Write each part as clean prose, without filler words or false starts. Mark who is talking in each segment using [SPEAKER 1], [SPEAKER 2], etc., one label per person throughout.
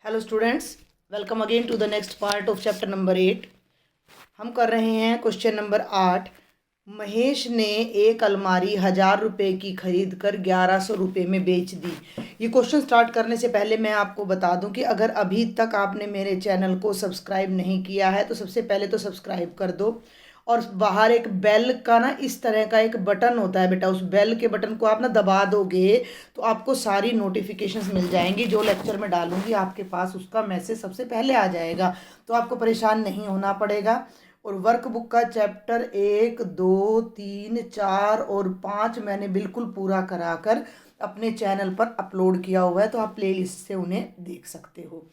[SPEAKER 1] Hello students, welcome again to the next part of chapter number 8। हम कर रहे हैं क्वेश्चन नंबर 8। महेश ने एक अलमारी 1000 रुपये की खरीद कर 1100 रुपये में बेच दी। ये क्वेश्चन स्टार्ट करने से पहले मैं आपको बता दूं कि अगर अभी तक आपने मेरे चैनल को सब्सक्राइब नहीं किया है तो सबसे पहले तो सब्सक्राइब कर दो, और बाहर एक बेल का ना इस तरह का एक बटन होता है बेटा, उस बेल के बटन को आप ना दबा दोगे तो आपको सारी नोटिफिकेशंस मिल जाएंगी। जो लेक्चर में डालूंगी आपके पास उसका मैसेज सबसे पहले आ जाएगा, तो आपको परेशान नहीं होना पड़ेगा। और वर्कबुक का चैप्टर 1, 2, 3, 4 और 5 मैंने बिल्कुल पूरा कराकर अपने चैनल पर अपलोड किया हुआ है, तो आप प्लेलिस्ट से उन्हें देख सकते हो।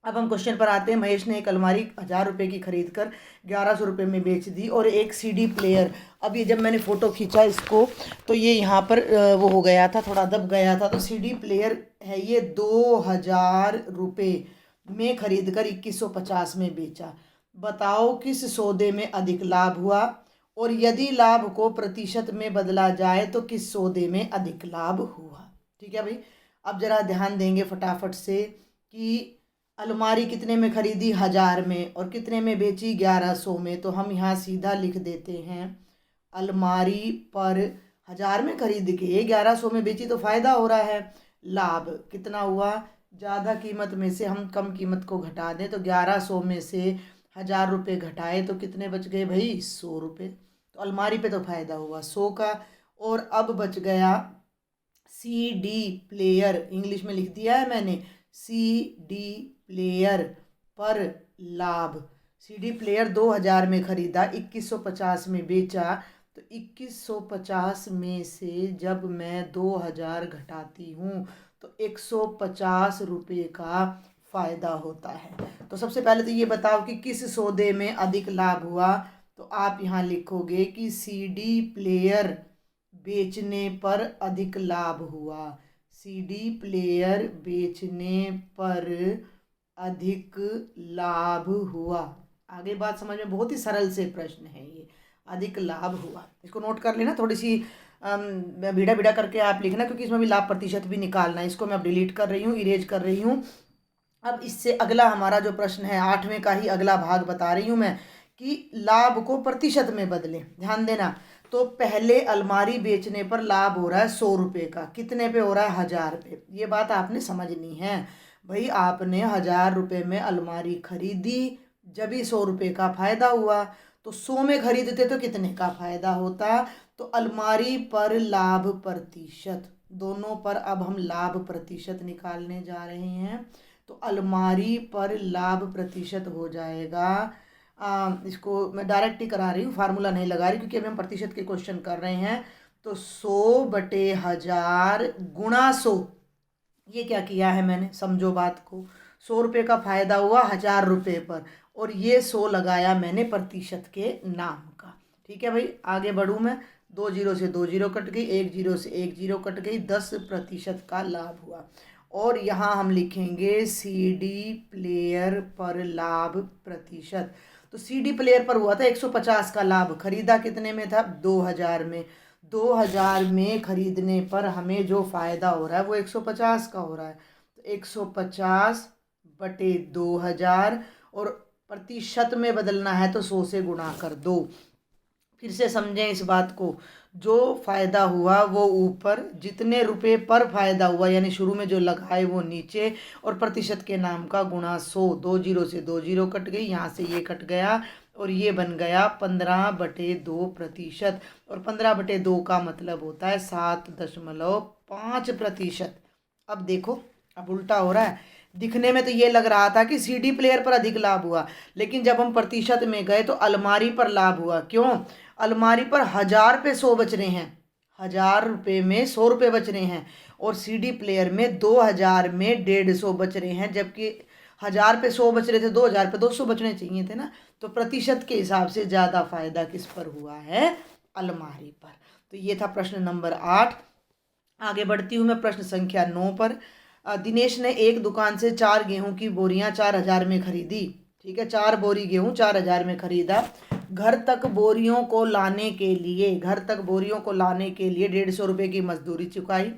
[SPEAKER 1] अब हम क्वेश्चन पर आते हैं। महेश ने एक अलमारी 1000 रुपये की खरीद कर 1100 रुपये में बेच दी और एक सीडी प्लेयर। अब ये जब मैंने फ़ोटो खींचा इसको तो ये यहाँ पर वो हो गया था, थोड़ा दब गया था। तो सीडी प्लेयर है ये 2000 रुपये में खरीद कर 2150 में बेचा। बताओ किस सौदे में अधिक लाभ हुआ, और यदि लाभ को प्रतिशत में बदला जाए तो किस सौदे में अधिक लाभ हुआ। ठीक है भाई, अब जरा ध्यान देंगे फटाफट से कि अलमारी कितने में खरीदी 1000 में, और कितने में बेची 1100 में। तो हम यहाँ सीधा लिख देते हैं अलमारी पर 1000 में खरीद के 1100 में बेची तो फ़ायदा हो रहा है। लाभ कितना हुआ, ज़्यादा कीमत में से हम कम कीमत को घटा दें तो 1100 में से 1000 रुपये घटाए तो कितने बच गए भाई, 100 रुपये। तो अलमारी पे तो फ़ायदा हुआ 100 का। और अब बच गया CD प्लेयर, इंग्लिश में लिख दिया है मैंने, CD प्लेयर पर लाभ। CD प्लेयर 2000 में खरीदा, 2150 में बेचा। तो 2150 में से जब मैं 2000 घटाती हूँ तो 150 रुपये का फ़ायदा होता है। तो सबसे पहले तो ये बताओ कि किस सौदे में अधिक लाभ हुआ। तो आप यहाँ लिखोगे कि CD प्लेयर बेचने पर अधिक लाभ हुआ। CD प्लेयर बेचने पर अधिक लाभ हुआ। आगे बात समझ में, बहुत ही सरल से प्रश्न है ये, अधिक लाभ हुआ। इसको नोट कर लेना, थोड़ी सी बीड़ा बीड़ा करके आप लिखना, क्योंकि इसमें भी लाभ प्रतिशत भी निकालना है। इसको मैं अब डिलीट कर रही हूँ, इरेज कर रही हूँ। अब इससे अगला हमारा जो प्रश्न है 8वें का ही अगला भाग बता रही हूँ मैं, कि लाभ को प्रतिशत में बदलें। ध्यान देना। तो पहले अलमारी बेचने पर लाभ हो रहा है 100 रुपये का, कितने पे हो रहा है, 1000 पे। ये बात आपने समझनी है भाई। आपने 1000 रुपये में अलमारी खरीदी, जब भी 100 रुपये का फ़ायदा हुआ। तो 100 में खरीदते तो कितने का फ़ायदा होता। तो अलमारी पर लाभ प्रतिशत, दोनों पर अब हम लाभ प्रतिशत निकालने जा रहे हैं। तो अलमारी पर लाभ प्रतिशत हो जाएगा, इसको मैं डायरेक्ट ही करा रही हूँ, फार्मूला नहीं लगा रही, क्योंकि अभी हम प्रतिशत के क्वेश्चन कर रहे हैं। तो 100/1000 गुणा 100। ये क्या किया है मैंने, समझो बात को। 100 रुपये का फ़ायदा हुआ 1000 रुपये पर, और ये 100 लगाया मैंने प्रतिशत के नाम का। ठीक है भाई, आगे बढ़ूँ मैं। 2 जीरो से 2 जीरो कट गई, 1 जीरो से 1 जीरो कट गई, 10% का लाभ हुआ। और यहाँ हम लिखेंगे CD प्लेयर पर लाभ प्रतिशत। तो CD प्लेयर पर हुआ था 150 का लाभ, खरीदा कितने में था, 2000 में। 2000 में खरीदने पर हमें जो फ़ायदा हो रहा है वो 150 का हो रहा है। तो 150/2000, और प्रतिशत में बदलना है तो 100 से गुणा कर दो। फिर से समझें इस बात को, जो फ़ायदा हुआ वो ऊपर, जितने रुपए पर फ़ायदा हुआ यानी शुरू में जो लगाए वो नीचे, और प्रतिशत के नाम का गुणा 100। 2 जीरो से 2 जीरो कट गई, यहाँ से ये कट गया, और ये बन गया 15/2%। और 15/2 का मतलब होता है 7.5%। अब देखो, अब उल्टा हो रहा है। दिखने में तो ये लग रहा था कि CD प्लेयर पर अधिक लाभ हुआ, लेकिन जब हम प्रतिशत में गए तो अलमारी पर लाभ हुआ। क्यों, अलमारी पर 1000 पे 100 बच रहे हैं, 1000 रुपये में 100 रुपये बच रहे हैं, और CD प्लेयर में 2000 में 150 बच रहे हैं, जबकि 1000 पे 100 बच रहे थे, 2000 पे 200 बचने चाहिए थे ना। तो प्रतिशत के हिसाब से ज़्यादा फायदा किस पर हुआ है, अलमारी पर। तो ये था प्रश्न नंबर 8। आगे बढ़ती हूँ मैं प्रश्न संख्या 9 पर। दिनेश ने एक दुकान से 4 गेहूं की बोरियां 4000 में खरीदी। ठीक है, 4 बोरी गेहूं 4000 में खरीदा। घर तक बोरियों को लाने के लिए 150 रुपये की मजदूरी चुकाई।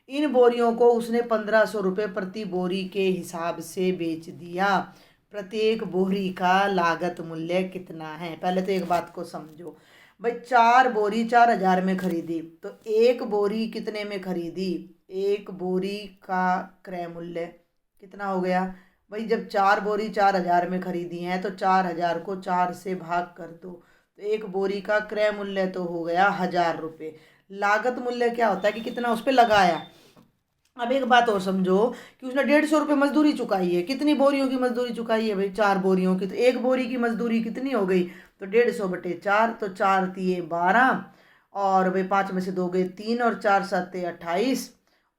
[SPEAKER 1] इन बोरियों को उसने 1500 रुपये प्रति बोरी के हिसाब से बेच दिया। प्रत्येक बोरी का लागत मूल्य कितना है? पहले तो एक बात को समझो भाई, 4 बोरी 4000 में खरीदी, तो एक बोरी कितने में खरीदी? एक बोरी का क्रय मूल्य कितना हो गया भाई? जब 4 बोरी 4000 में खरीदी हैं तो 4000 को 4 से भाग कर दो, तो एक बोरी का क्रय मूल्य तो हो गया 1000 रुपये। लागत मूल्य क्या होता है कि कितना उस पर लगाया। अब एक बात और समझो कि उसने 150 रुपये मजदूरी चुकाई है। कितनी बोरियों की मजदूरी चुकाई है भाई? 4 बोरियों की। तो एक बोरी की मजदूरी कितनी हो गई? तो 150/4, तो 4×3=12, और भाई 5 में से 2 गए 3, और 4×7=28,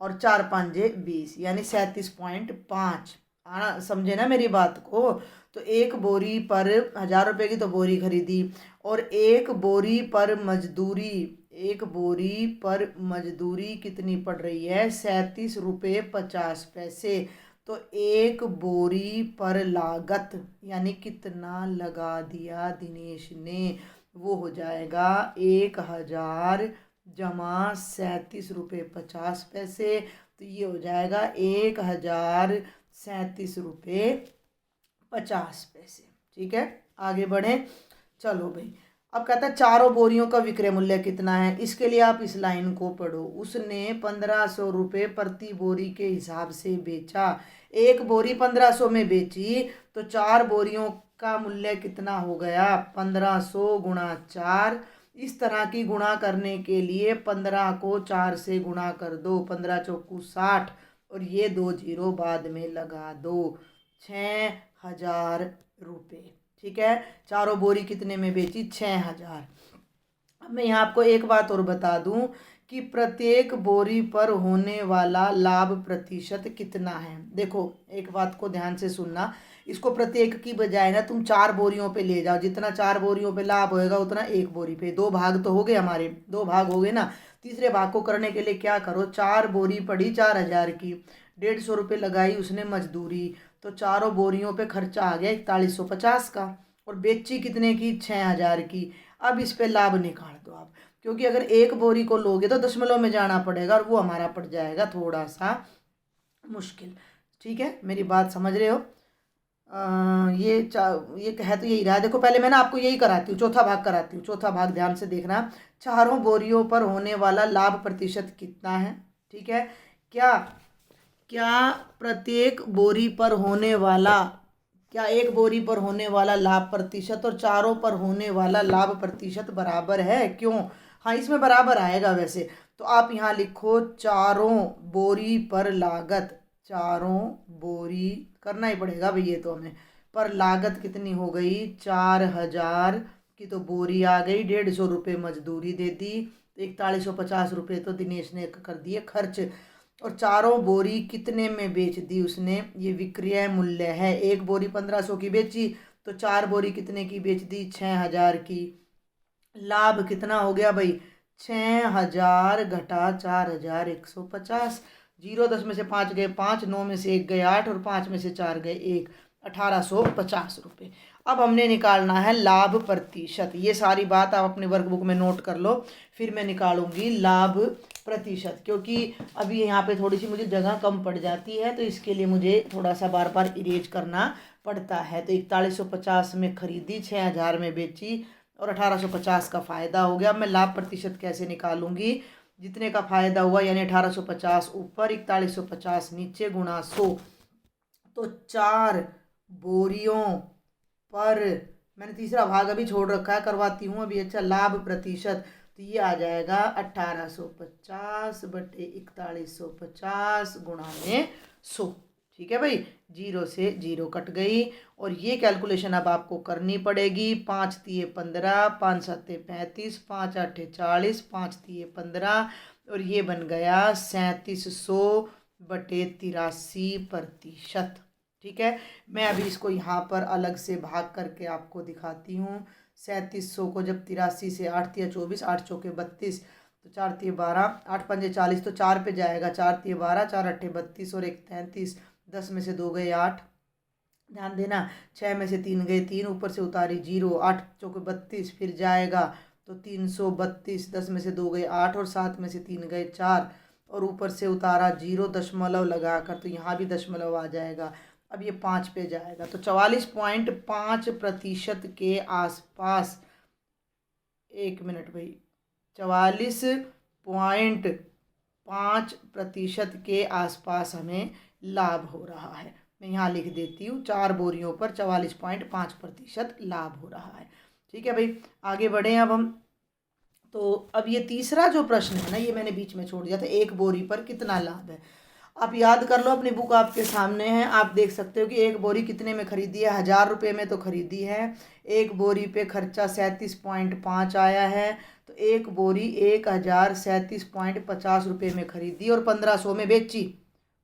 [SPEAKER 1] और 4×5=20, यानी 37.5। आना समझे ना मेरी बात को? तो एक बोरी पर 1000 रुपये की तो बोरी खरीदी, और एक बोरी पर मजदूरी कितनी पड़ रही है? 37 रुपये 50 पैसे। तो एक बोरी पर लागत यानी कितना लगा दिया दिनेश ने, वो हो जाएगा 1000 जमा 37 रुपये 50 पैसे। तो ये हो जाएगा 1037 रुपये 50 पैसे। ठीक है, आगे बढ़ें। चलो भाई, अब कहता है चारों बोरियों का विक्रय मूल्य कितना है। इसके लिए आप इस लाइन को पढ़ो। उसने 1500 रुपये प्रति बोरी के हिसाब से बेचा। एक बोरी 1500 में बेची, तो 4 बोरियों का मूल्य कितना हो गया? 1500 × 4। इस तरह की गुणा करने के लिए 15 को 4 से गुणा कर दो, 15×4=60, और ये 2 जीरो बाद में लगा दो, 6000 रुपये। ठीक है, चारों बोरी कितने में बेची? 6000। अब मैं यहाँ आपको एक बात और बता दूं कि प्रत्येक बोरी पर होने वाला लाभ प्रतिशत कितना है। देखो एक बात को ध्यान से सुनना, इसको प्रत्येक की बजाय ना तुम 4 बोरियों पे ले जाओ। जितना 4 बोरियों पे लाभ होएगा उतना एक बोरी पे। 2 भाग तो हो गए हमारे, 2 भाग हो गए ना। तीसरे भाग को करने के लिए क्या करो, 4 बोरी पड़ी 4000 की, 150 रुपये लगाई उसने मजदूरी, तो चारों बोरियों पे खर्चा आ गया 4150 का, और बेची कितने की? 6000 की। अब इस पे लाभ निकाल दो आप, क्योंकि अगर एक बोरी को लोगे तो दशमलव में जाना पड़ेगा, और वो हमारा पड़ जाएगा थोड़ा सा मुश्किल। ठीक है, मेरी बात समझ रहे हो? ये कह तो यही रहा है। देखो पहले मैं ना आपको यही कराती हूँ, चौथा भाग कराती हूँ। चौथा भाग ध्यान से देखना। चारों बोरियों पर होने वाला लाभ प्रतिशत कितना है? ठीक है, क्या प्रत्येक बोरी पर होने वाला, क्या एक बोरी पर होने वाला लाभ प्रतिशत और चारों पर होने वाला लाभ प्रतिशत बराबर है? क्यों? हाँ, इसमें बराबर आएगा वैसे। तो आप यहाँ लिखो चारों बोरी पर लागत, चारों बोरी करना ही पड़ेगा भाई ये तो हमें, पर लागत कितनी हो गई? 4000 की तो बोरी आ गई, 150 रुपये मजदूरी दे दी, 4150 रुपये तो दिनेश ने कर दिए खर्च। और चारों बोरी कितने में बेच दी उसने? ये विक्रय मूल्य है। एक बोरी 1500 की बेची, तो 4 बोरी कितने की बेच दी? 6000 की। लाभ कितना हो गया भाई? 6000 घटा 4150। 0 10 में से 5 गए 5, 9 में से 1 गए 8, और 5 में से 4 गए 1, 1850 रुपये। अब हमने निकालना है लाभ प्रतिशत। ये सारी बात आप अपने वर्कबुक में नोट कर लो, फिर मैं निकालूंगी लाभ प्रतिशत, क्योंकि अभी यहाँ पे थोड़ी सी मुझे जगह कम पड़ जाती है, तो इसके लिए मुझे थोड़ा सा बार बार इरेज करना पड़ता है। तो 4150 में खरीदी, 6000 में बेची, और 1850 का फ़ायदा हो गया। अब मैं लाभ प्रतिशत कैसे निकालूंगी? जितने का फ़ायदा हुआ यानी 1850 ऊपर, 4150 नीचे, गुणा 100। तो 4 बोरियों पर, मैंने तीसरा भाग अभी छोड़ रखा है, करवाती हूँ अभी। अच्छा, लाभ प्रतिशत, तो ये आ जाएगा 1850/4150 गुणा में 100। ठीक है भाई, 0 से 0 कट गई, और ये कैलकुलेशन अब आपको करनी पड़ेगी। 5 तिये 15, 5 सत्ते 35, 5 आठे 40, 5 तिये 15, और ये बन गया 3700/83%। ठीक है, मैं अभी इसको यहाँ पर अलग से भाग करके आपको दिखाती हूँ। 3700 को जब 83 से 8 तिया 24, 8 चौके 32, तो 4 तिये 12, 8 पंजे 40, तो 4 पे जाएगा, 4 तिये 12, 4 अट्ठे 32, और 1 33, 10 में से 2 गए 8, ध्यान देना, 6 में से 3 गए 3, ऊपर से उतारी 0, 8 चौके 32, फिर जाएगा तो 332, 10 में से 2 गए 8, और 7 में से 3 गए 4, और ऊपर से उतारा 0 दशमलव लगाकर, तो यहाँ भी दशमलव आ जाएगा। अब ये 5 पे जाएगा, तो 44.5% के आसपास, 1 मिनट भाई, 44.5% के आसपास हमें लाभ हो रहा है। मैं यहाँ लिख देती हूँ, 4 बोरियों पर 44.5% लाभ हो रहा है। ठीक है भाई, आगे बढ़ें अब हम। तो अब ये तीसरा जो प्रश्न है ना, ये मैंने बीच में छोड़ दिया था, 1 बोरी पर कितना लाभ है। आप याद कर लो, अपनी बुक आपके सामने है, आप देख सकते हो कि 1 बोरी कितने में खरीदी है। 1000 रुपये में तो खरीदी है। 1 बोरी पे खर्चा 37.5 आया है, तो 1 बोरी 1037.50 रुपये में खरीदी और 1500 में बेची।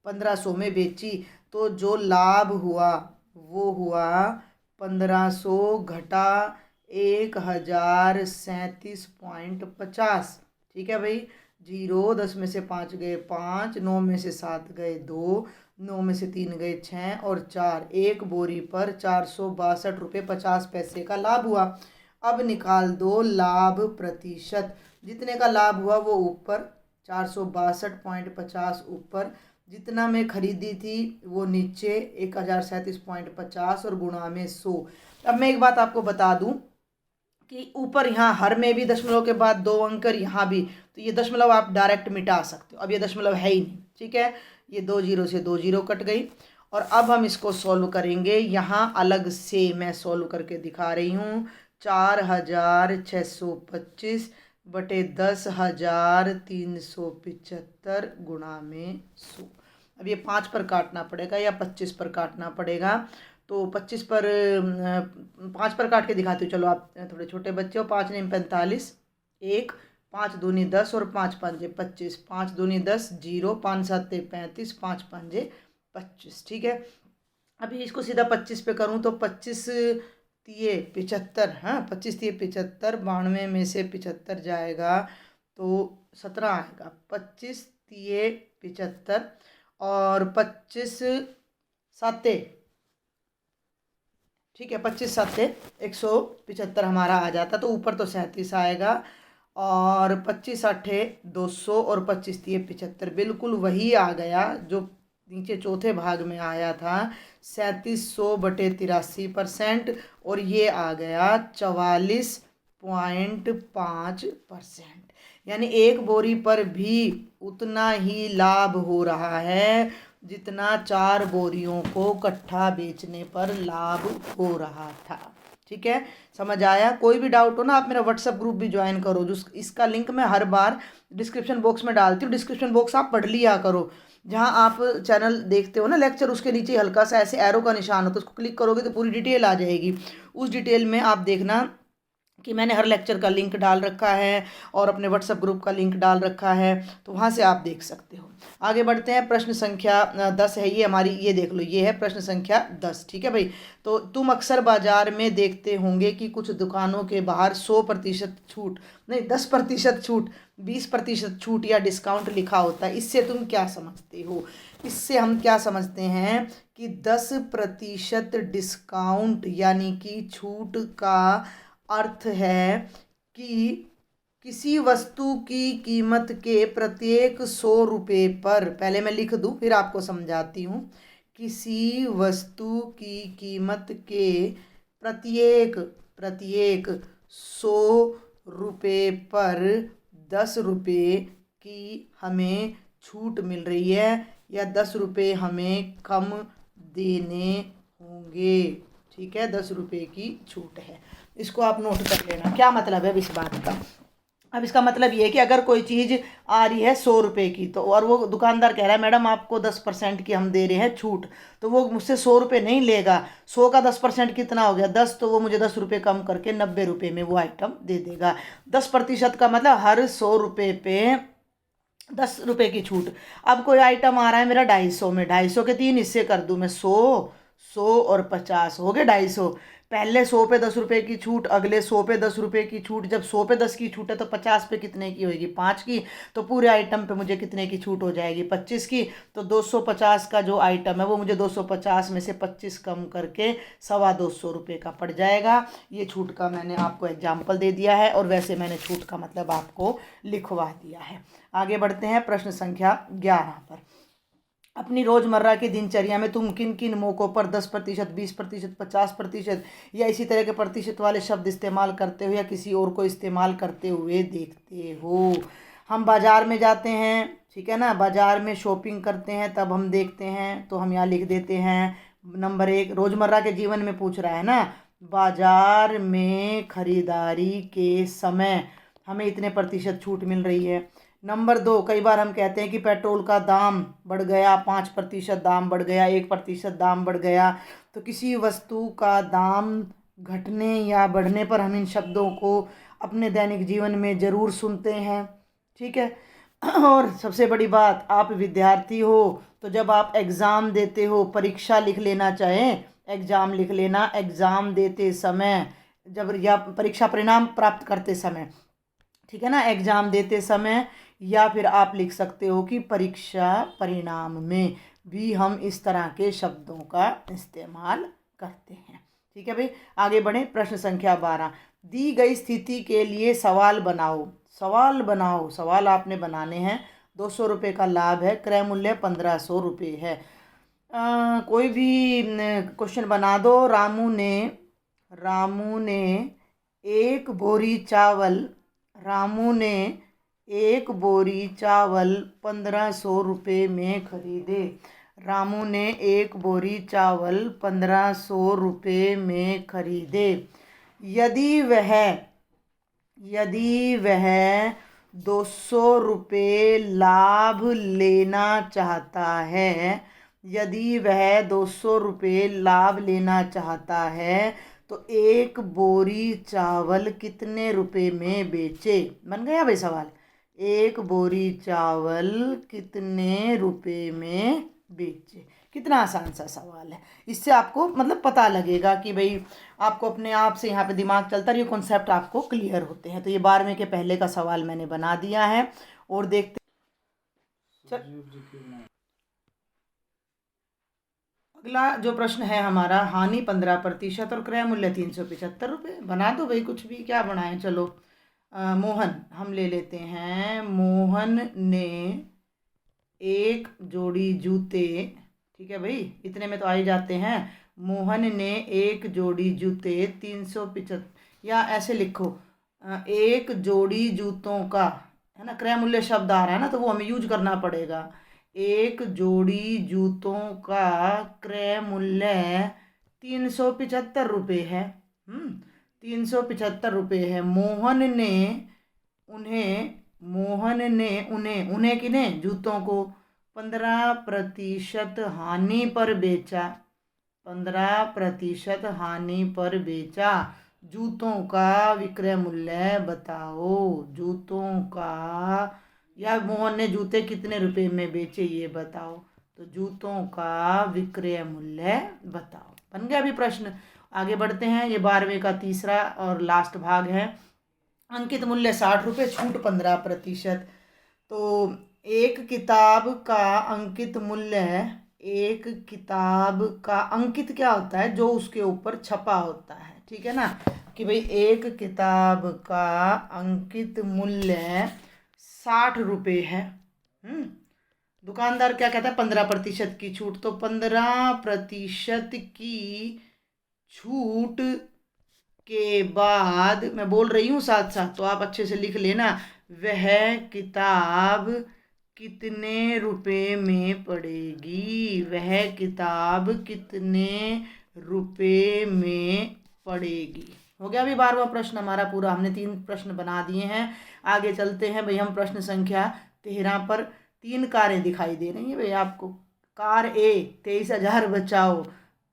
[SPEAKER 1] 1500 में बेची, तो जो लाभ हुआ वो हुआ 1500 घटा 1037.50। ठीक है भाई, 0, 10 में से 5 गए 5, 9 में से 7 गए 2, 9 में से 3 गए 6 और 4, 1 बोरी पर 462 रुपये 50 पैसे का लाभ हुआ। अब निकाल दो लाभ प्रतिशत। जितने का लाभ हुआ वो ऊपर, 462.50 ऊपर, जितना मैं खरीदी थी वो नीचे 1037.50 और गुणा में 100। अब मैं एक बात आपको बता दूं कि ऊपर यहाँ हर में भी दशमलव के बाद 2 अंक, यहाँ भी, तो ये दशमलव आप डायरेक्ट मिटा सकते हो। अब ये दशमलव है ही नहीं। ठीक है, ये 2 0 से 2 0 कट गई। और अब हम इसको सॉल्व करेंगे। यहाँ अलग से मैं सॉल्व करके दिखा रही हूँ। 4625 बटे 10,375 गुणा में 100। अब ये 5 पर काटना पड़ेगा या 25 पर काटना पड़ेगा। तो 25 पर 5 पर काट के दिखाती हूँ। चलो, आप थोड़े छोटे बच्चे हो। 5 नहीं 45, 1, 5 दूनी 10 और 5 पंजे 25, 5 दूनी 10, 0, 5 सत्ते 35, 5 पंजे 25। ठीक है, अभी इसको सीधा 25 पे करूँ तो 25 तिये 75, हाँ 25 तिये 75, 92 में से 75 जाएगा तो 17 आएगा। 25 तिये 75 और 25 सत्ते, ठीक है, 25 सत्ते 175 हमारा आ जाता। तो ऊपर तो 37 आएगा और 25 अट्ठे 200 और 25 तिये 75, बिल्कुल वही आ गया जो नीचे चौथे भाग में आया था, 3700 बटे 83%। और ये आ गया 44.5%। यानी 1 बोरी पर भी उतना ही लाभ हो रहा है जितना 4 बोरियों को इकट्ठा बेचने पर लाभ हो रहा था। ठीक है, समझ आया। कोई भी डाउट हो ना, आप मेरा व्हाट्सएप ग्रुप भी ज्वाइन करो, जो इसका लिंक मैं हर बार डिस्क्रिप्शन बॉक्स में डालती हूँ। डिस्क्रिप्शन बॉक्स आप पढ़ लिया करो। जहाँ आप चैनल देखते हो ना लेक्चर, उसके नीचे हल्का सा ऐसे एरो का निशान होता है, उसको क्लिक करोगे तो पूरी डिटेल आ जाएगी। उस डिटेल में आप देखना कि मैंने हर लेक्चर का लिंक डाल रखा है और अपने व्हाट्सएप ग्रुप का लिंक डाल रखा है, तो वहाँ से आप देख सकते हो। आगे बढ़ते हैं। प्रश्न संख्या 10 है ये हमारी, ये देख लो, ये है प्रश्न संख्या 10। ठीक है भाई, तो तुम अक्सर बाजार में देखते होंगे कि कुछ दुकानों के बाहर 100% छूट, नहीं 10% छूट, 20% छूट या डिस्काउंट लिखा होता है। इससे तुम क्या समझते हो? इससे हम क्या समझते हैं कि 10% डिस्काउंट यानी कि छूट का अर्थ है कि किसी वस्तु की कीमत के प्रत्येक 100 रुपये पर, पहले मैं लिख दूं फिर आपको समझाती हूँ, किसी वस्तु की कीमत के प्रत्येक 100 रुपये पर 10 रुपये की हमें छूट मिल रही है या 10 रुपये हमें कम देने होंगे। ठीक है, 10 रुपये की छूट है। इसको आप नोट कर लेना। क्या मतलब है अब इस बात का? अब इसका मतलब ये है कि अगर कोई चीज़ आ रही है 100 रुपये की, तो और वो दुकानदार कह रहा है मैडम आपको 10% की हम दे रहे हैं छूट, तो वो मुझसे 100 रुपये नहीं लेगा। 100 का 10% कितना हो गया? 10, तो वो मुझे 10 रुपये कम करके 90 रुपये में वो आइटम दे देगा। 10% का मतलब हर 100 रुपये पे 10 रुपये की छूट। अब कोई आइटम आ रहा है मेरा 250 में, 250 के 3 हिस्से कर दूँ मैं, 100, 100 और 50 हो गए 250। पहले 100 पे 10 रुपए की छूट, अगले 100 पे 10 रुपए की छूट। जब 100 पे 10 की छूट है तो 50 पे कितने की होगी? 5 की। तो पूरे आइटम पे मुझे कितने की छूट हो जाएगी? 25 की। तो 250 का जो आइटम है वो मुझे 250 में से 25 कम करके 225 रुपये का पड़ जाएगा। ये छूट का मैंने आपको एग्जाम्पल दे दिया है और वैसे मैंने छूट का मतलब आपको लिखवा दिया है। आगे बढ़ते हैं प्रश्न संख्या 11 पर। अपनी रोजमर्रा की दिनचर्या में तुम किन किन मौकों पर 10%, 20%, 50% या इसी तरह के प्रतिशत वाले शब्द इस्तेमाल करते हो या किसी और को इस्तेमाल करते हुए देखते हो? हम बाजार में जाते हैं, ठीक है ना, बाजार में शॉपिंग करते हैं, तब हम देखते हैं, तो हम यहाँ लिख देते हैं। नंबर 1 रोजमर्रा के जीवन में पूछ रहा है ना, बाजार में खरीदारी के समय हमें इतने प्रतिशत छूट मिल रही है। नंबर 2 कई बार हम कहते हैं कि पेट्रोल का दाम बढ़ गया, 5% दाम बढ़ गया, 1% दाम बढ़ गया। तो किसी वस्तु का दाम घटने या बढ़ने पर हम इन शब्दों को अपने दैनिक जीवन में ज़रूर सुनते हैं, ठीक है। और सबसे बड़ी बात, आप विद्यार्थी हो तो जब आप एग्ज़ाम देते हो, परीक्षा लिख लेना, चाहे एग्ज़ाम लिख लेना, एग्ज़ाम देते समय जब या परीक्षा परिणाम प्राप्त करते समय, ठीक है ना, एग्ज़ाम देते समय, या फिर आप लिख सकते हो कि परीक्षा परिणाम में भी हम इस तरह के शब्दों का इस्तेमाल करते हैं, ठीक है भाई। आगे बढ़े प्रश्न संख्या 12। दी गई स्थिति के लिए सवाल बनाओ। सवाल बनाओ, सवाल आपने बनाने हैं। 200 रुपये का लाभ है, क्रय मूल्य 1500 रुपये है। कोई भी क्वेश्चन बना दो। रामू ने एक बोरी चावल रामू ने एक बोरी चावल 1500 रुपये में खरीदे। रामू ने एक बोरी चावल 1500 रुपये में खरीदे। यदि वह 200 रुपये लाभ लेना चाहता है, यदि वह 200 रुपये लाभ लेना चाहता है तो एक बोरी चावल कितने रुपए में बेचे? बन गया भाई सवाल। एक बोरी चावल कितने रुपए में बेचे? कितना आसान सा सवाल है। इससे आपको मतलब पता लगेगा कि भाई आपको अपने आप से यहाँ पे दिमाग चलता है, ये कॉन्सेप्ट आपको क्लियर होते हैं। तो ये 12वें के पहले का सवाल मैंने बना दिया है और देखते अगला जो प्रश्न है हमारा, हानि 15% और क्रय मूल्य 375 रुपये। बना दो भाई, कुछ भी, क्या बनाएं। चलो मोहन हम ले लेते हैं। मोहन ने एक जोड़ी जूते, ठीक है भाई, इतने में तो आ ही जाते हैं। मोहन ने एक जोड़ी जूते 375, या ऐसे लिखो, एक जोड़ी जूतों का, है ना, क्रय मूल्य शब्द आ रहा है ना, तो वो हमें यूज करना पड़ेगा। एक जोड़ी जूतों का क्रय मूल्य 375 रुपये है। 375 रुपये है। उन्हें किन्हें? जूतों को 15% हानि पर बेचा। 15% हानि पर बेचा। जूतों का विक्रय मूल्य बताओ। जूतों का, या मोहन ने जूते कितने रुपए में बेचे ये बताओ। तो जूतों का विक्रय मूल्य बताओ। बन गया अभी प्रश्न। आगे बढ़ते हैं। ये 12वें का तीसरा और लास्ट भाग है। अंकित मूल्य 60 रुपये, छूट 15%। तो एक किताब का अंकित मूल्य, एक किताब का अंकित क्या होता है? जो उसके ऊपर छपा होता है, ठीक है ना, कि भाई एक किताब का अंकित मूल्य 60 रुपये है। दुकानदार क्या कहता है? 15% की छूट। तो 15% की छूट के बाद, मैं बोल रही हूँ साथ साथ, तो आप अच्छे से लिख लेना, वह किताब कितने रुपए में पड़ेगी? वह किताब कितने रुपए में पड़ेगी? हो गया अभी 12वां प्रश्न हमारा पूरा। हमने 3 प्रश्न बना दिए हैं। आगे चलते हैं भाई हम प्रश्न संख्या 13 पर। 3 कारें दिखाई दे रही हैं भाई आपको। कार ए 23,000 बचाओ,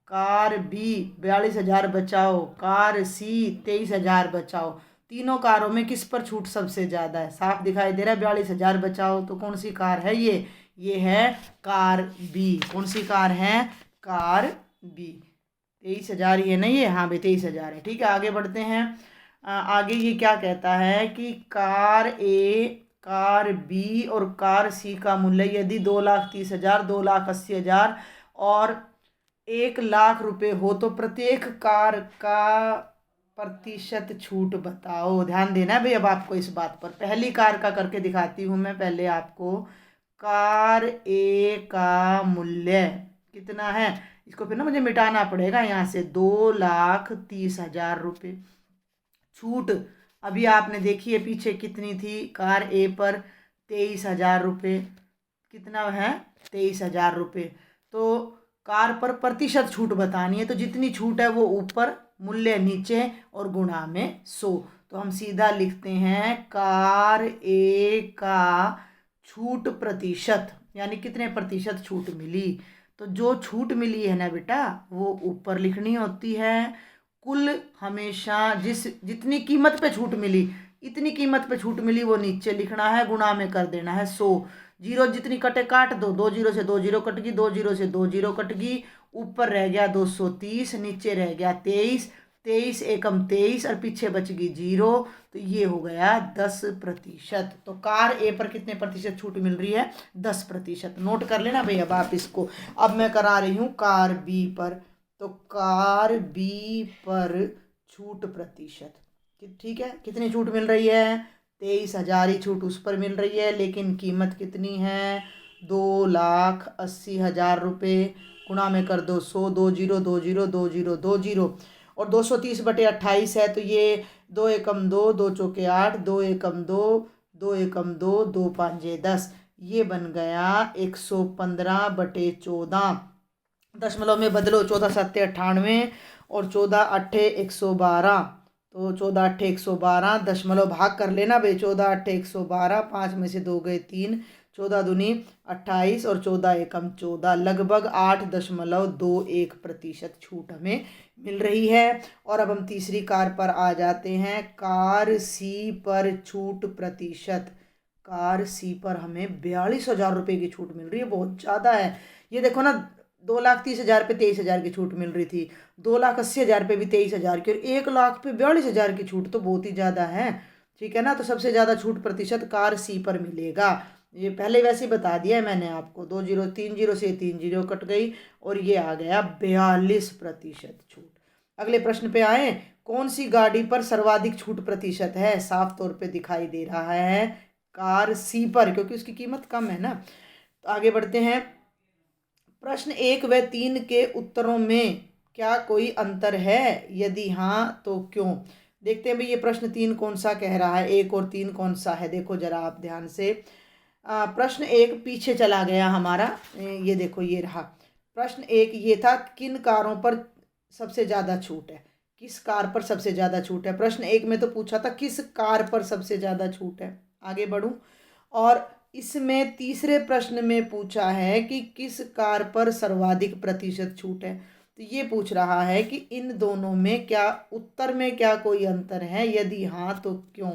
[SPEAKER 1] कार बी 42,000 बचाओ, कार सी 23,000 बचाओ। तीनों कारों में किस पर छूट सबसे ज़्यादा है? साफ दिखाई दे रहा है 42,000 बचाओ। तो कौन सी कार है ये है कार बी। कौन सी कार है? Car B. 23,000 ही है ना ये, हाँ भाई 23,000 है। ठीक है, आगे बढ़ते हैं। आगे ये क्या कहता है कि कार ए, कार बी और कार सी का मूल्य यदि 2,30,000, 2,80,000 और 1,00,000 रुपये हो तो प्रत्येक कार का प्रतिशत छूट बताओ। ध्यान देना है भाई अब आपको इस बात पर। पहली कार का करके दिखाती हूँ मैं पहले आपको। कार ए का मूल्य कितना है, इसको फिर ना मुझे मिटाना पड़ेगा यहाँ से। 2,30,000 रुपये। छूट अभी आपने देखी है पीछे कितनी थी, कार ए पर 23,000 रुपये। कितना है, 23,000 रुपये। तो कार पर प्रतिशत छूट बतानी है, तो जितनी छूट है वो ऊपर, मूल्य नीचे और गुणा में 100। तो हम सीधा लिखते हैं कार ए का छूट प्रतिशत, यानी कितने प्रतिशत छूट मिली। तो जो छूट मिली है ना बेटा वो ऊपर लिखनी होती है। कुल हमेशा जितनी कीमत पे छूट मिली, इतनी कीमत पे छूट मिली वो नीचे लिखना है, गुणा में कर देना है 100। जीरो जितनी कटे काट दो, 2 जीरो से 2 जीरो कट गई, 2 जीरो से 2 जीरो कट गई, ऊपर रह गया 230, नीचे रह गया 23, 23 एकम 23 और पीछे बच गई 0। तो ये हो गया 10%। तो कार ए पर कितने प्रतिशत छूट मिल रही है, 10%। नोट कर लेना भाई अब आप इसको। अब मैं करा रही हूँ कार बी पर। तो कार बी पर छूट प्रतिशत, ठीक है, कितनी छूट मिल रही है, 23,000 ही छूट उस पर मिल रही है, लेकिन कीमत कितनी है, 2,80,000 रुपये। गुणा में कर दो 100, 2 जीरो 2 जीरो 2 जीरो 2 जीरो और 230/28 है। तो ये 2 एकम 2, 2 चौके 8, 2 एकम 2, 2 एकम 2, 2 पाँचे 10। ये बन गया 115/14। दशमलव में बदलो, 14 सत्ते 98 और 14 अट्ठे 112। तो 14 अट्ठे 112, दशमलव भाग कर लेना भाई। 14 अट्ठे 112, 5 में से 2 गए 3, 14 दूनी 28 और 14 एकम 14, लगभग 8.21% छूट हमें मिल रही है। और अब हम तीसरी कार पर आ जाते हैं। कार सी पर छूट प्रतिशत। कार सी पर हमें 42,000 रुपये की छूट मिल रही है, बहुत ज़्यादा है। ये देखो ना, 2,30,000 पे 23,000 की छूट मिल रही थी, 2,80,000 पे भी 23,000 की, और 1,00,000 पे 42,000 की छूट, तो बहुत ही ज़्यादा है। ठीक है ना, तो सबसे ज़्यादा छूट प्रतिशत कार सी पर मिलेगा। ये पहले वैसे ही बता दिया है मैंने आपको। 2 जीरो 3 जीरो से 3 जीरो कट गई और ये आ गया 42% छूट। अगले प्रश्न पे आए। कौन सी गाड़ी पर सर्वाधिक छूट प्रतिशत है, साफ तौर पे दिखाई दे रहा है कार सी पर, क्योंकि उसकी कीमत कम है ना। तो आगे बढ़ते हैं। प्रश्न 1 व 3 के उत्तरों में क्या कोई अंतर है, यदि हाँ तो क्यों। देखते हैं भाई ये प्रश्न 3 कौन सा कह रहा है, 1 और 3 कौन सा है। देखो जरा आप ध्यान से। प्रश्न 1 पीछे चला गया हमारा, ये देखो ये रहा। प्रश्न 1 ये था, किन कारों पर सबसे ज़्यादा छूट है, किस कार पर सबसे ज़्यादा छूट है। प्रश्न 1 में तो पूछा था किस कार पर सबसे ज़्यादा छूट है। आगे बढ़ूं, और इसमें तीसरे प्रश्न में पूछा है कि किस कार पर सर्वाधिक प्रतिशत छूट है। तो ये पूछ रहा है कि इन दोनों में क्या, उत्तर में क्या कोई अंतर है, यदि हाँ तो क्यों।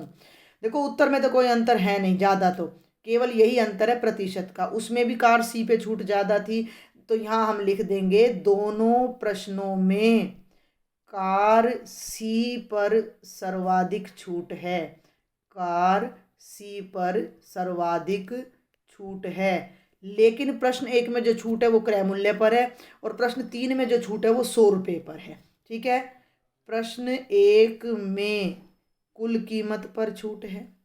[SPEAKER 1] देखो उत्तर में तो कोई अंतर है नहीं ज़्यादा, तो केवल यही अंतर है प्रतिशत का। उसमें भी कार सी पे छूट ज़्यादा थी, तो यहाँ हम लिख देंगे दोनों प्रश्नों में कार सी पर सर्वाधिक छूट है। कार सी पर सर्वाधिक छूट है। लेकिन प्रश्न 1 में जो छूट है वो क्रय मूल्य पर है, और प्रश्न 3 में जो छूट है वो 100 रुपये पर है। ठीक है, प्रश्न 1 में कुल कीमत पर छूट है,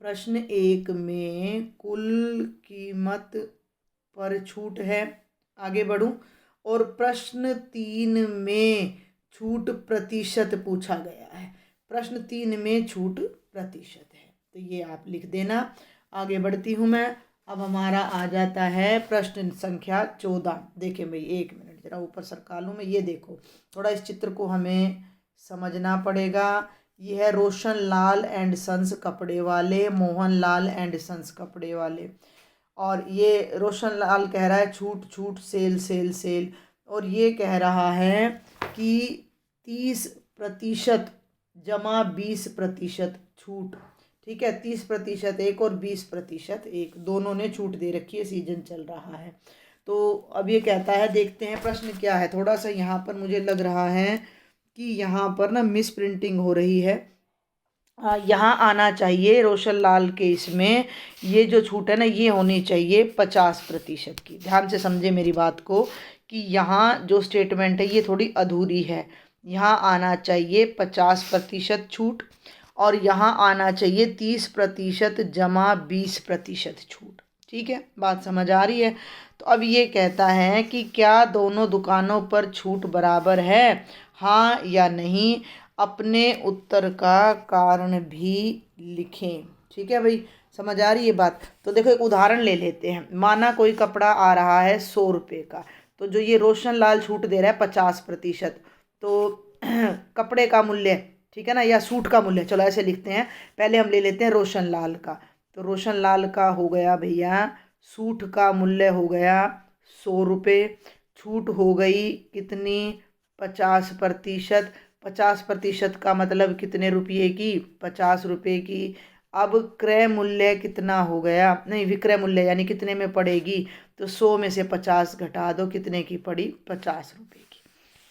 [SPEAKER 1] प्रश्न 1 में कुल कीमत पर छूट है। आगे बढ़ूं, और प्रश्न 3 में छूट प्रतिशत पूछा गया है। प्रश्न 3 में छूट प्रतिशत है, तो ये आप लिख देना। आगे बढ़ती हूँ मैं। अब हमारा आ जाता है प्रश्न संख्या 14। देखें भाई, 1 मिनट जरा ऊपर सरका लूँ मैं। ये देखो, थोड़ा इस चित्र को हमें समझना पड़ेगा। ये है रोशन लाल एंड सन्स कपड़े वाले, मोहन लाल एंड सन्स कपड़े वाले। और ये रोशन लाल कह रहा है छूट छूट, सेल सेल सेल, और ये कह रहा है कि 30% जमा 20% छूट। ठीक है, 30% एक और 20% एक, दोनों ने छूट दे रखी है, सीजन चल रहा है। तो अब ये कहता है, देखते हैं प्रश्न क्या है। थोड़ा सा यहाँ पर मुझे लग रहा है कि यहाँ पर ना मिस प्रिंटिंग हो रही है। यहाँ आना चाहिए रोशन लाल के इसमें, ये जो छूट है ना ये होनी चाहिए 50% की। ध्यान से समझे मेरी बात को कि यहाँ जो स्टेटमेंट है ये थोड़ी अधूरी है। यहाँ आना चाहिए 50% छूट और यहाँ आना चाहिए 30% जमा 20% छूट। ठीक है, बात समझ आ रही है। तो अब ये कहता है कि क्या दोनों दुकानों पर छूट बराबर है, हाँ या नहीं। अपने उत्तर का कारण भी लिखें। ठीक है भाई, समझ आ रही है बात। तो देखो एक उदाहरण ले लेते हैं। माना कोई कपड़ा आ रहा है 100 रुपये का, तो जो ये रोशन लाल छूट दे रहा है 50%, तो कपड़े का मूल्य, ठीक है ना, या सूट का मूल्य, चलो ऐसे लिखते हैं। पहले हम ले लेते हैं रोशन लाल का। तो रोशन लाल का हो गया भैया, सूट का मूल्य हो गया 100 रुपये, छूट हो गई कितनी, 50%। 50% का मतलब कितने रुपये की, 50 रुपये की। अब क्रय मूल्य कितना हो गया, नहीं विक्रय मूल्य यानी कितने में पड़ेगी, तो 100 में से 50 घटा दो, कितने की पड़ी, 50 रुपये की।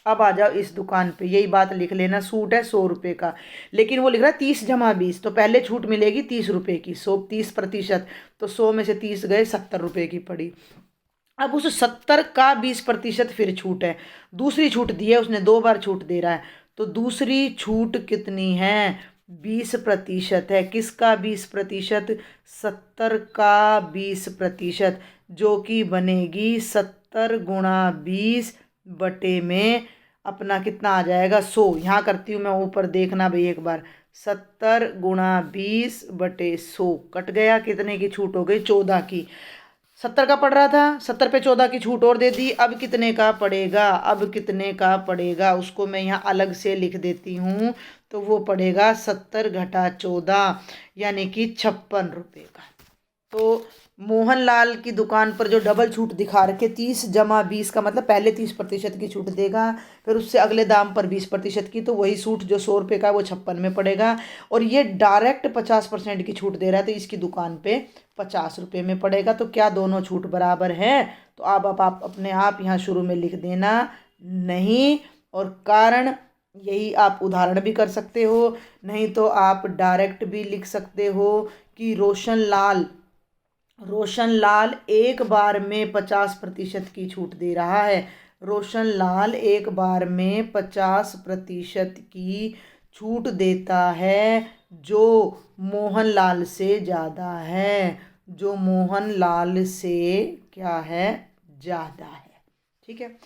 [SPEAKER 1] अब आ जाओ इस दुकान पे, यही बात लिख लेना। सूट है 100 रुपये का, लेकिन वो लिख रहा है 30 जमा 20, तो पहले छूट मिलेगी 30 रुपये की, 30%, तो 100 में से 30 गए, 70 रुपये की पड़ी। अब उस 70 का 20% फिर छूट है, दूसरी छूट दी है उसने, 2 बार छूट दे रहा है, तो दूसरी छूट कितनी है, 20% है। किसका 20%, 70 का 20%, जो कि बनेगी 70 गुणा 20 बटे में अपना कितना आ जाएगा, 100। यहाँ करती हूँ मैं ऊपर, देखना भाई एक बार, 70 गुणा 20 बटे 100 कट गया, कितने की छूट हो गई, 14 की। 70 का पड़ रहा था, 70 पे 14 की छूट और दे दी। अब कितने का पड़ेगा, अब कितने का पड़ेगा, उसको मैं यहाँ अलग से लिख देती हूँ। तो वो पड़ेगा 70 घटा 14 यानी कि 56 रुपये का। तो मोहनलाल की दुकान पर जो डबल छूट दिखा रखे 30 जमा 20 का मतलब पहले 30% की छूट देगा, फिर उससे अगले दाम पर 20% की, तो वही सूट जो 100 रुपये का है वो 56 में पड़ेगा। और ये डायरेक्ट 50% की छूट दे रहा है, तो इसकी दुकान पे 50 रुपये में पड़ेगा। तो क्या दोनों छूट बराबर है, तो अब आप अपने आप यहाँ शुरू में लिख देना नहीं, और कारण यही आप उदाहरण भी कर सकते हो, नहीं तो आप डायरेक्ट भी लिख सकते हो कि रोशन लाल एक बार में 50% की छूट दे रहा है। रोशन लाल एक बार में 50% की छूट देता है, जो मोहनलाल से ज़्यादा है, जो मोहनलाल से क्या है, ज़्यादा है। ठीक है।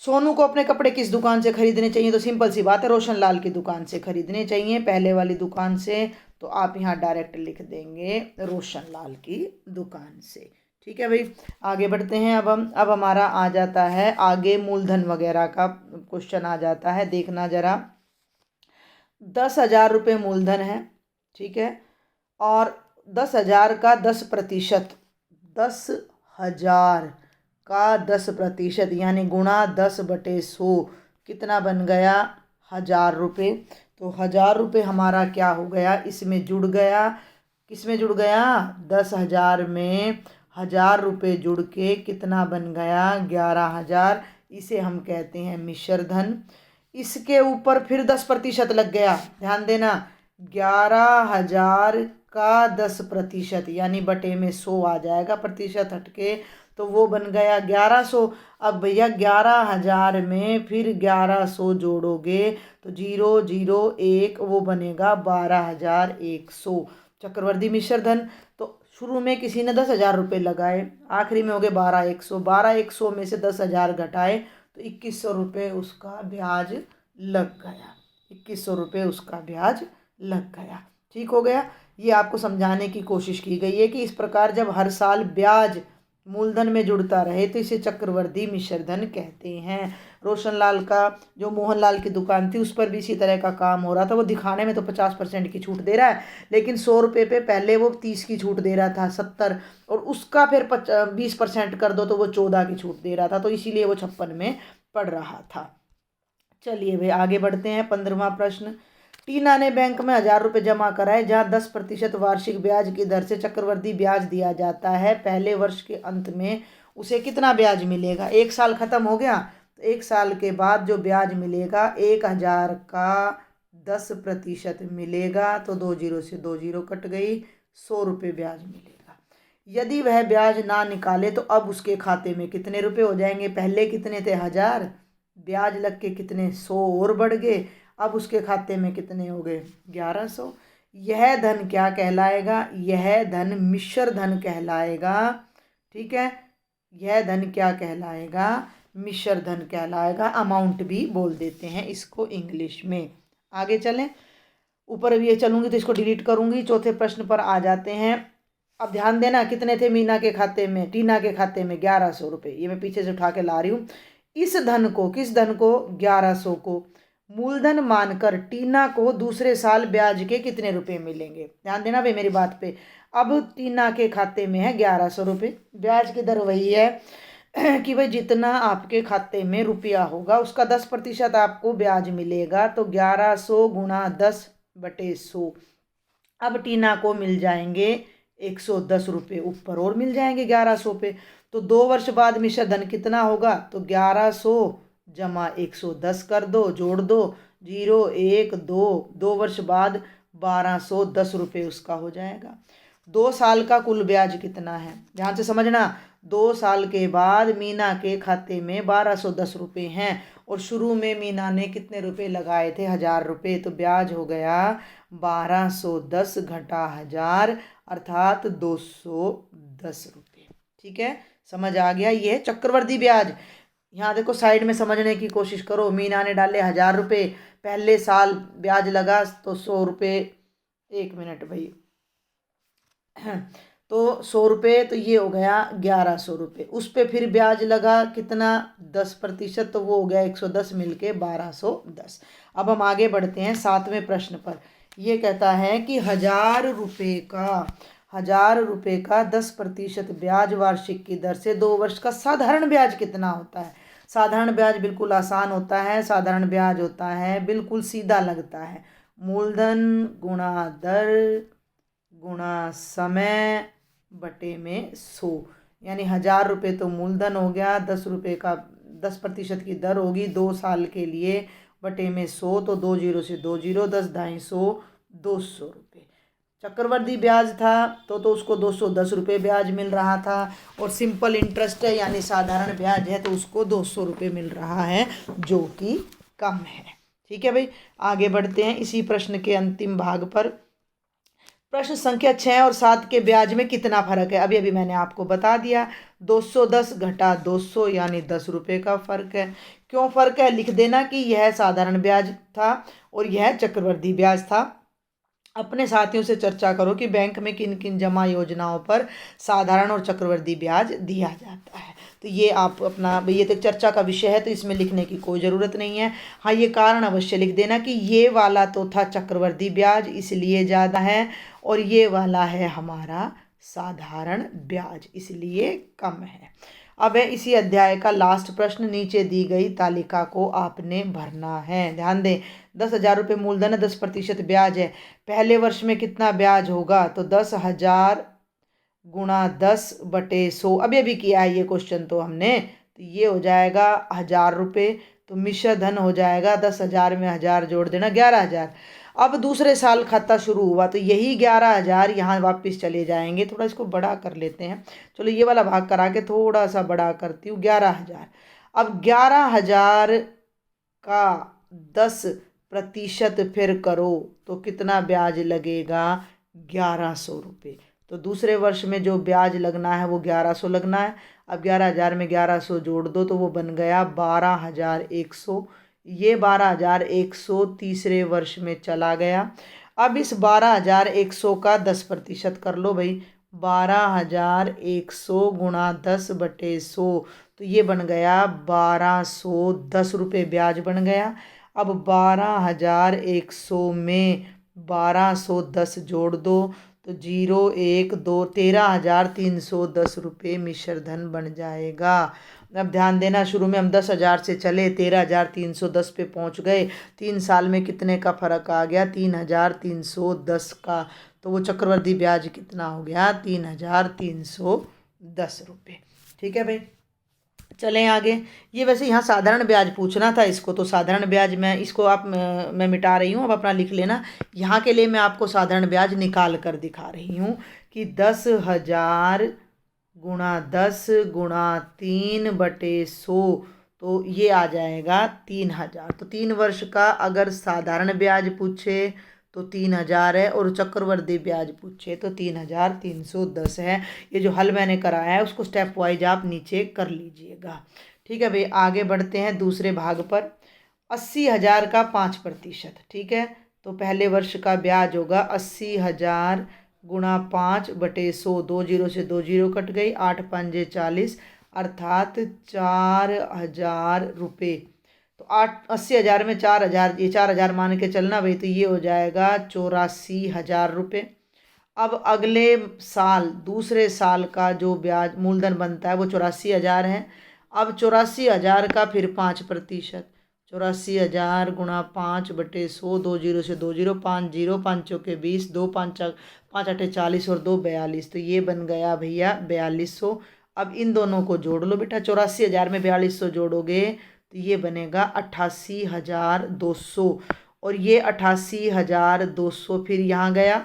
[SPEAKER 1] सोनू को अपने कपड़े किस दुकान से खरीदने चाहिए, तो सिंपल सी बात है, रोशन लाल की दुकान से खरीदने चाहिए, पहले वाली दुकान से। तो आप यहाँ डायरेक्ट लिख देंगे रोशन लाल की दुकान से। ठीक है भाई, आगे बढ़ते हैं। अब हमारा आ जाता है आगे मूलधन वगैरह का क्वेश्चन आ जाता है, देखना जरा। 10,000 रुपये मूलधन है, ठीक है, और 10,000 का 10%, 10,000 का 10% यानी गुणा 10/100 कितना बन गया, 1,000 रुपये। तो 1,000 रुपये हमारा क्या हो गया, इसमें जुड़ गया, किसमें जुड़ गया, 10,000 में 1,000 रुपये जुड़ के कितना बन गया, 11,000। इसे हम कहते हैं मिश्र धन। इसके ऊपर फिर 10% लग गया, ध्यान देना, 11,000 का 10% यानी बटे में 100 आ जाएगा, प्रतिशत हटके, तो वो बन गया 1100। अब भैया 11,000 में फिर 1100 जोड़ोगे तो 001 वो बनेगा 12,100, चक्रवर्ती मिश्र धन। तो शुरू में किसी ने 10,000 रुपये लगाए, आखिरी में हो गए 12,100, 12,100 में से 10,000 घटाए तो 2,100 रुपये उसका ब्याज लग गया, 2,100 रुपये उसका ब्याज लग गया। ठीक हो गया। ये आपको समझाने की कोशिश की गई है कि इस प्रकार जब हर साल ब्याज मूलधन में जुड़ता रहे तो इसे चक्रवर्ती मिश्र धन कहते हैं। रोशनलाल का जो मोहनलाल की दुकान थी उस पर भी इसी तरह का काम हो रहा था। वो दिखाने में तो 50% की छूट दे रहा है, लेकिन 100 रुपये पे पहले वो 30 की छूट दे रहा था, 70, और उसका फिर 20% कर दो तो वो 14 की छूट दे रहा था, तो इसीलिए वो 56 में पड़ रहा था। चलिए भाई आगे बढ़ते हैं। 15वां प्रश्न। टीना ने बैंक में 1,000 रुपये जमा कराए, जहाँ 10% वार्षिक ब्याज की दर से चक्रवृद्धि ब्याज दिया जाता है। पहले वर्ष के अंत में उसे कितना ब्याज मिलेगा। 1 साल ख़त्म हो गया तो 1 साल के बाद जो ब्याज मिलेगा 1000 का 10% मिलेगा, तो 2 जीरो से 2 जीरो कट गई, 100 रुपये ब्याज मिलेगा। यदि वह ब्याज ना निकाले तो अब उसके खाते में कितने रुपए हो जाएंगे। पहले कितने थे 1000, ब्याज लग के कितने 100 और बढ़ गए, अब उसके खाते में कितने हो गए 1100। यह धन क्या कहलाएगा, यह धन मिश्र धन कहलाएगा। ठीक है, यह धन क्या कहलाएगा, मिश्र धन कहलाएगा। अमाउंट भी बोल देते हैं इसको इंग्लिश में। आगे चलें, ऊपर अब ये चलूंगी तो इसको डिलीट करूंगी। चौथे प्रश्न पर आ जाते हैं। अब ध्यान देना, कितने थे मीना के खाते में, टीना के खाते में 1100 रुपये। ये मैं पीछे से उठा के ला रही हूँ। इस धन को, किस धन को, 1100 को मूलधन मानकर टीना को दूसरे साल ब्याज के कितने रुपए मिलेंगे। ध्यान देना भाई मेरी बात पे। अब टीना के खाते में है 1100 रुपये, ब्याज की दर वही है कि भाई जितना आपके खाते में रुपया होगा उसका 10% आपको ब्याज मिलेगा, तो 1100 गुणा 10/100। अब टीना को मिल जाएंगे 110 रुपये, ऊपर और मिल जाएंगे 1100 पे। तो 2 वर्ष बाद मिश्र धन कितना होगा, तो 1100 जमा 110 कर दो, जोड़ दो, 0 1 2, 2 वर्ष बाद 1210 रुपये उसका हो जाएगा। 2 साल का कुल ब्याज कितना है, ध्यान से समझना। 2 साल के बाद मीना के खाते में 1210 रुपये हैं और शुरू में मीना ने कितने रुपए लगाए थे, 1000 रुपये, तो ब्याज हो गया 1210 घटा 1000 अर्थात 210 रुपये। ठीक है, समझ आ गया। ये चक्रवर्ती ब्याज। यहाँ देखो साइड में समझने की कोशिश करो। मीना ने डाले 1000 रुपये, पहले साल ब्याज लगा तो 100 रुपये, 1 मिनट भाई, तो 100 रुपये, तो ये हो गया 1100 रुपये। उस पर फिर ब्याज लगा कितना, 10%, तो वो हो गया 110 मिलके 1210। अब हम आगे बढ़ते हैं 7वें प्रश्न पर। ये कहता है कि 1000 रुपये का 10% ब्याज वार्षिक की दर से 2 वर्ष का साधारण ब्याज कितना होता है। साधारण ब्याज बिल्कुल आसान होता है। साधारण ब्याज होता है बिल्कुल सीधा लगता है, मूलधन गुणा दर गुणा समय बटे में 100। यानी 1000 रुपये तो मूलधन हो गया, 10 रुपये का 10% की दर होगी 2 साल के लिए, बटे में 100, तो 2 जीरो से 2 जीरो, 10 ढाई 100, 200 रुपये। चक्रवर्ती ब्याज था तो उसको 210 रुपये ब्याज मिल रहा था, और सिंपल इंटरेस्ट है यानी साधारण ब्याज है तो उसको 200 रुपये मिल रहा है, जो कि कम है। ठीक है भाई, आगे बढ़ते हैं इसी प्रश्न के अंतिम भाग पर। प्रश्न संख्या 6 और 7 के ब्याज में कितना फर्क है, अभी मैंने आपको बता दिया। 210 घटा 200 यानी 10 रुपये का फर्क है। क्यों फर्क है, लिख देना कि यह साधारण ब्याज था और यह चक्रवर्ती ब्याज था। अपने साथियों से चर्चा करो कि बैंक में किन किन जमा योजनाओं पर साधारण और चक्रवर्ती ब्याज दिया जाता है। तो ये आप अपना, ये तो चर्चा का विषय है तो इसमें लिखने की कोई ज़रूरत नहीं है। हाँ, ये कारण अवश्य लिख देना कि ये वाला तो था चक्रवर्ती ब्याज इसलिए ज़्यादा है, और ये वाला है हमारा साधारण ब्याज इसलिए कम है। अब है इसी अध्याय का लास्ट प्रश्न। नीचे दी गई तालिका को आपने भरना है। ध्यान दें, 10,000 रुपये मूलधन है, 10% ब्याज है। पहले वर्ष में कितना ब्याज होगा, तो 10,000 गुणा 10/100। अभी किया है ये क्वेश्चन तो हमने, तो ये हो जाएगा 1000 रुपये। तो मिश्र धन हो जाएगा 10,000 में 1000 जोड़ देना 11,000। अब दूसरे साल खाता शुरू हुआ तो यही 11,000 यहाँ वापस चले जाएंगे। थोड़ा इसको बड़ा कर लेते हैं, चलो ये वाला भाग करा के थोड़ा सा बड़ा करती हूँ, 11,000। अब 11,000 का 10% फिर करो तो कितना ब्याज लगेगा, 1100 रुपये। तो दूसरे वर्ष में जो ब्याज लगना है वो 1100 लगना है। अब 11,000 में 1100 जोड़ दो तो वो बन गया 12,100। ये 12,100 तीसरे वर्ष में चला गया। अब इस 12,100 का 10% कर लो भाई, 12,100 गुणा 10/100, तो ये बन गया 1210 रुपये ब्याज बन गया। अब 12,100 में 1210 जोड़ दो तो 0 1 2 13,310 रुपये मिश्र धन बन जाएगा। अब ध्यान देना, शुरू में हम 10,000 से चले, 13,310 पे पहुंच गए। 3 साल में कितने का फर्क आ गया, 3,310 का। तो वो चक्रवर्ती ब्याज कितना हो गया, 3,310 रुपये। ठीक है भाई, चलें आगे। ये वैसे यहाँ साधारण ब्याज पूछना था इसको, तो साधारण ब्याज मैं इसको मैं मिटा रही हूँ, अब अपना लिख लेना। यहाँ के लिए मैं आपको साधारण ब्याज निकाल कर दिखा रही हूँ कि 10,000 गुणा 10 गुणा 3/100, तो ये आ जाएगा 3,000। तो 3 वर्ष का अगर साधारण ब्याज पूछे तो 3,000 है, और चक्रवर्ती ब्याज पूछे तो 3,310 है। ये जो हल मैंने कराया है उसको स्टेप वाइज आप नीचे कर लीजिएगा। ठीक है भाई, आगे बढ़ते हैं दूसरे भाग पर। 80,000 का 5%, ठीक है। तो पहले वर्ष का ब्याज होगा 80,000 गुणा 5/100, 2 जीरो से 2 जीरो कट गई, 8 पंजे 40, अर्थात 4,000 रुपये। तो 80,000 में 4,000, ये 4,000 मान के चलना भाई, तो ये हो जाएगा 84,000 रुपये। अब अगले साल दूसरे साल का जो ब्याज मूलधन बनता है वो 84,000 है। अब 84,000 का फिर 5%, 84,000 गुणा 5/100, 2 जीरो से 2 जीरो, 5 जीरो, 5 चौके 20, 2 5 8 40 और 2 42, तो ये बन गया भैया 4200। अब इन दोनों को जोड़ लो बेटा, 84,000 में 4200 जोड़ोगे तो ये बनेगा 88,200, और ये 88,200 फिर यहाँ गया।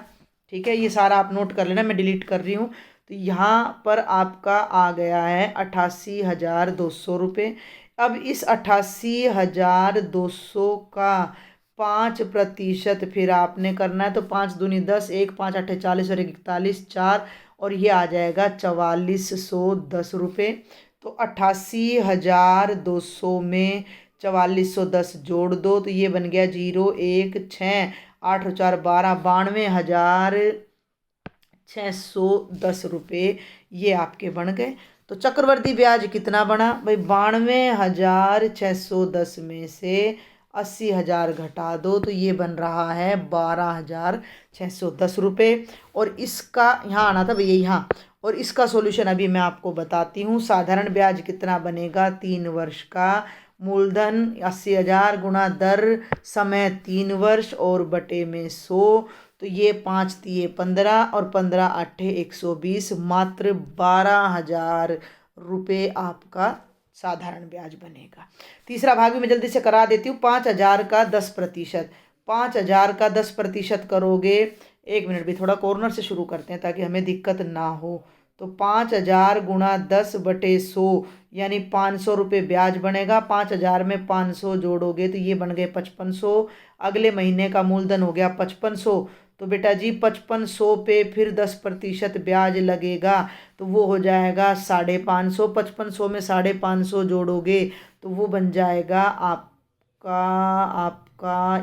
[SPEAKER 1] ठीक है, ये सारा आप नोट कर लेना, मैं डिलीट कर रही हूँ। तो यहाँ पर आपका आ गया है 88,200 रुपये। अब इस 88,200 का 5% फिर आपने करना है, तो 5 दूनी 10, 1 5 8 40 और 1 41, 4, और ये आ जाएगा 4410 रुपये। तो 88,200 में 4410 जोड़ दो, तो ये बन गया 0 1 6 8 और 4 12, 92,610 रुपये ये आपके बन गए। तो चक्रवर्ती ब्याज कितना बना भाई, 92,610 में से 80,000 घटा दो, तो ये बन रहा है 12,610 रुपये। और इसका यहाँ आना था भैया यहाँ, और इसका सॉल्यूशन अभी मैं आपको बताती हूँ। साधारण ब्याज कितना बनेगा, 3 वर्ष का मूलधन 80,000 गुणा दर समय 3 वर्ष और बटे में 100, तो ये 5 तिये 15 और 15 8 120, मात्र 12,000 रुपये आपका साधारण ब्याज बनेगा। तीसरा भाग भी मैं जल्दी से करा देती हूँ। 5,000 का 10%, 5,000 का 10% करोगे, 1 मिनट भी, थोड़ा कॉर्नर से शुरू करते हैं ताकि हमें दिक्कत ना हो। तो 5,000 गुणा 10/100 यानी 500 रुपये ब्याज बनेगा। 5,000 में 500 जोड़ोगे तो ये बन गए 5500। अगले महीने का मूलधन हो गया 5500, तो बेटा जी 5500 पे फिर 10% ब्याज लगेगा, तो वो हो जाएगा 550। 5500 में 550 जोड़ोगे तो वो बन जाएगा आपका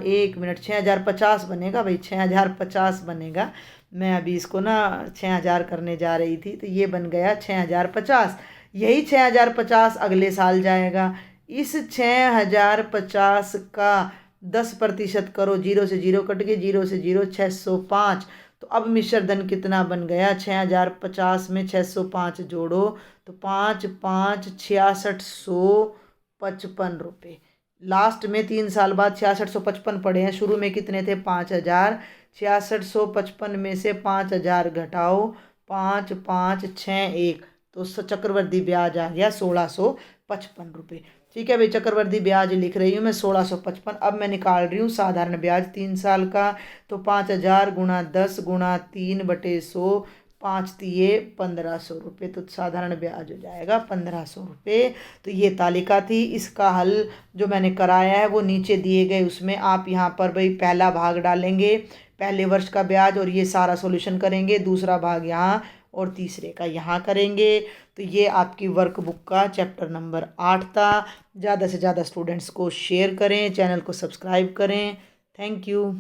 [SPEAKER 1] 1 मिनट 6,050 बनेगा भाई, 6,050 बनेगा। मैं अभी इसको ना 6,000 करने जा रही थी, तो ये बन गया 6,050। यही 6,050 अगले साल जाएगा। इस 6,050 का 10% करो, 0 से 0 कट गए, 0 से 0 605। तो अब मिश्र धन कितना बन गया, 6,050 में 605 जोड़ो तो 5 5 6655 रुपये। लास्ट में 3 साल बाद 6655 पड़े हैं, शुरू में कितने थे 5,000। 6655 में से 5,000 घटाओ, 5 5 6 1, तो चक्रवर्ती ब्याज आ गया 1655 रुपये। ठीक है भाई, चक्रवर्ती ब्याज लिख रही हूँ मैं 1655। अब मैं निकाल रही हूँ साधारण ब्याज 3 साल का। तो 5,000 गुणा 10 गुणा 3/100, 5 तिये 1500 रुपये, तो साधारण ब्याज हो जाएगा 1500 रुपये। तो ये तालिका थी, इसका हल जो मैंने कराया है वो नीचे दिए गए, उसमें आप यहाँ पर भाई पहला भाग डालेंगे, पहले वर्ष का ब्याज, और ये सारा सॉल्यूशन करेंगे। दूसरा भाग यहाँ और तीसरे का यहाँ करेंगे। तो ये आपकी वर्कबुक का चैप्टर नंबर 8 था। ज़्यादा से ज़्यादा स्टूडेंट्स को शेयर करें, चैनल को सब्सक्राइब करें। Thank you.